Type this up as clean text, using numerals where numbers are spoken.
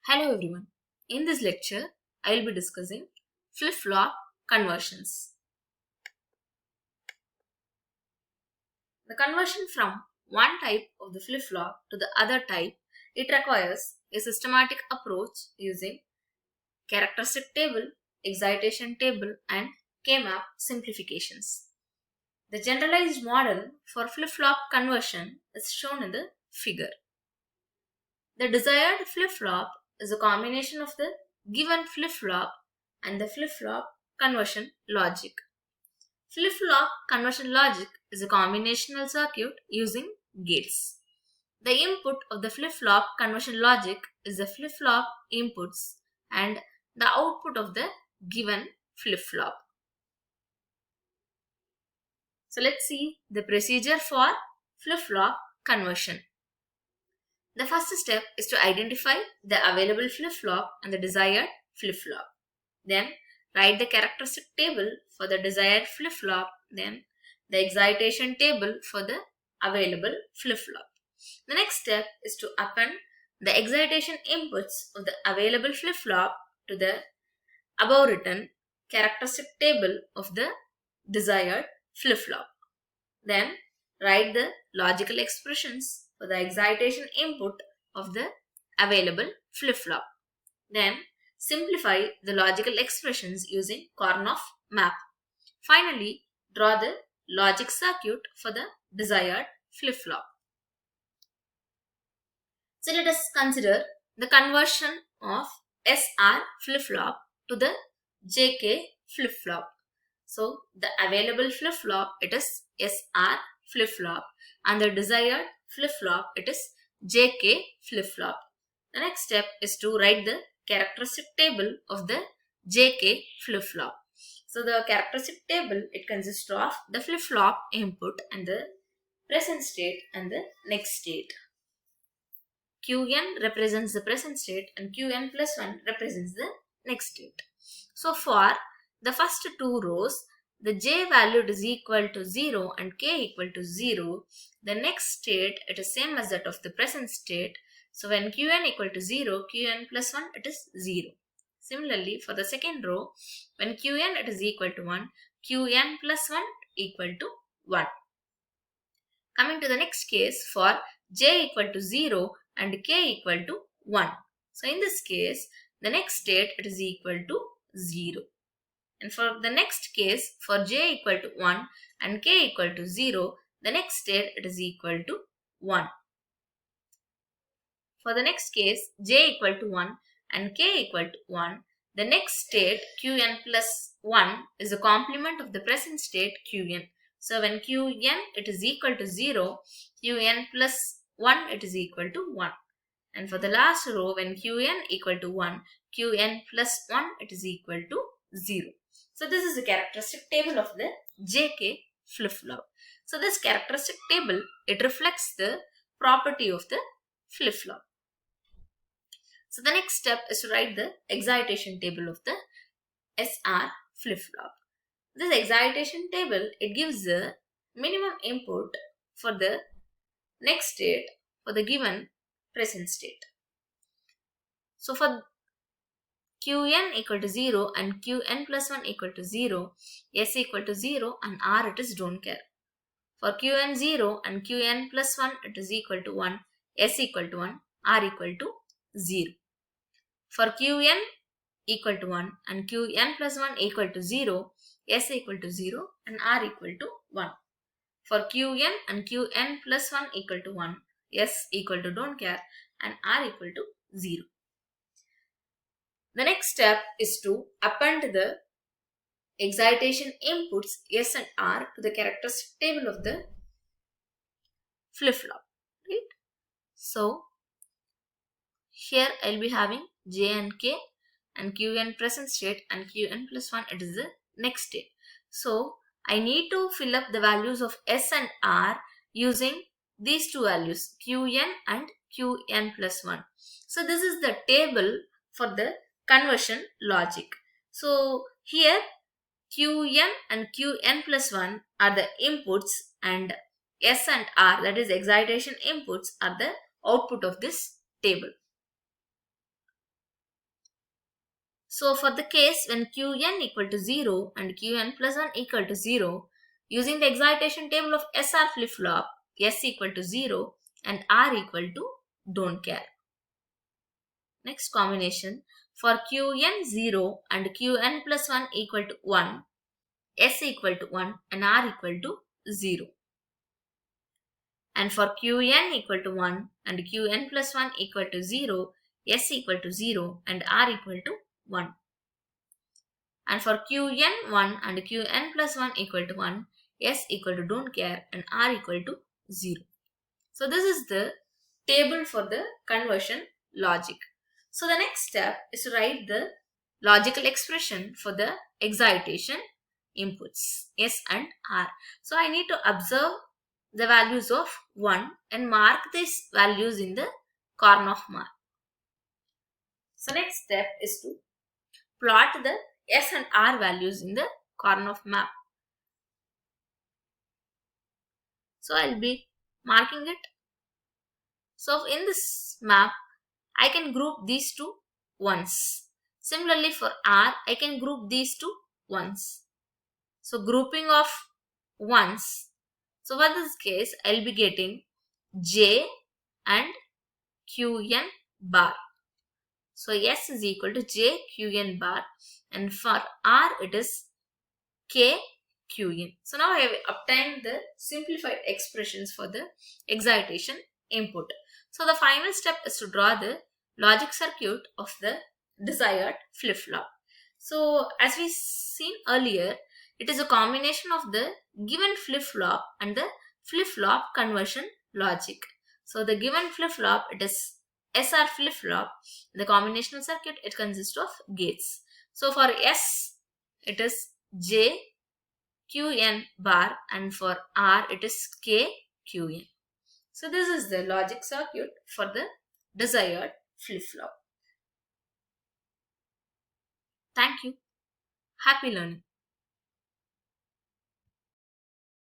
Hello everyone. In this lecture, I will be discussing flip-flop conversions. The conversion from one type of the flip-flop to the other type, it requires a systematic approach using characteristic table, excitation table and K-map simplifications. The generalized model for flip-flop conversion is shown in the figure. The desired flip-flop is a combination of the given flip-flop and the flip-flop conversion logic. Flip-flop conversion logic is a combinational circuit using gates. The input of the flip-flop conversion logic is the flip-flop inputs and the output of the given flip-flop. So let's see the procedure for flip-flop conversion. The first step is to identify the available flip-flop and the desired flip-flop. Then write the characteristic table for the desired flip-flop, then the excitation table for the available flip-flop. The next step is to append the excitation inputs of the available flip-flop to the above written characteristic table of the desired flip-flop. Then write the logical expressions for the excitation input of the available flip-flop. Then simplify the logical expressions using Karnaugh map. Finally, draw the logic circuit for the desired flip-flop. So let us consider the conversion of SR flip-flop to the JK flip-flop. So the available flip-flop, it is SR flip-flop and the desired flip-flop, it is JK flip-flop. The next step is to write the characteristic table of the JK flip-flop. So the characteristic table, it consists of the flip-flop input and the present state and the next state. Qn represents the present state and Qn plus 1 represents the next state. So for the first two rows, the j value is equal to 0 and k equal to 0. The next state, it is same as that of the present state. So when Qn equal to 0, Qn plus 1, it is 0. Similarly, for the second row, when Qn it is equal to 1, Qn plus 1 equal to 1. Coming to the next case, for j equal to 0 and k equal to 1. So in this case, the next state, it is equal to 0. And for the next case, for j equal to 1 and k equal to 0, the next state, it is equal to 1. For the next case, j equal to 1 and k equal to 1, the next state, Qn plus 1, is a complement of the present state Qn. So when Qn it is equal to 0, Qn plus 1 it is equal to 1. And for the last row, when Qn equal to 1, Qn plus 1 it is equal to 0. So this is the characteristic table of the JK flip-flop. So this characteristic table, it reflects the property of the flip-flop. So the next step is to write the excitation table of the SR flip-flop. This excitation table, it gives the minimum input for the next state for the given present state. So for Qn equal to 0 and Qn plus 1 equal to 0, S equal to 0 and R it is don't care. For Qn 0 and Qn plus 1 it is equal to 1, S equal to 1, R equal to 0. For Qn equal to 1 and Qn plus 1 equal to 0, S equal to 0 and R equal to 1. For Qn and Qn plus 1 equal to 1, S equal to don't care and R equal to 0. The next step is to append the excitation inputs S and R to the characteristic table of the flip-flop. Right? So here I will be having J and K and Qn present state and Qn plus 1 it is the next state. So I need to fill up the values of S and R using these two values Qn and Qn plus 1. So this is the table for the conversion logic. So here Qn and Qn plus 1 are the inputs and S and R, that is excitation inputs, are the output of this table. So for the case when Qn equal to 0 and Qn plus 1 equal to 0, using the excitation table of SR flip-flop, S equal to 0 and R equal to don't care. Next combination, for Qn 0 and Qn plus 1 equal to 1, S equal to 1 and R equal to 0. And for Qn equal to 1 and Qn plus 1 equal to 0, S equal to 0 and R equal to 1. And for Qn1 and Qn plus 1 equal to 1, S equal to don't care and R equal to 0. So this is the table for the conversion logic. So the next step is to write the logical expression for the excitation inputs S and R. So I need to observe the values of 1 and mark these values in the corner of mark. So next step is to plot the S and R values in the corner of map. So I'll be marking it. So in this map, I can group these two ones. Similarly for R, I can group these two ones. So grouping of ones. So for this case, I'll be getting J and Qn bar. So S is equal to J Qn bar, and for R it is K Qn. So now I have obtained the simplified expressions for the excitation input. So the final step is to draw the logic circuit of the desired flip-flop. So as we seen earlier, it is a combination of the given flip-flop and the flip-flop conversion logic. So the given flip-flop, it is SR flip-flop. The combinational circuit, it consists of gates. So for S, it is J Qn bar, and for R, it is K Qn. So this is the logic circuit for the desired flip-flop. Thank you. Happy learning.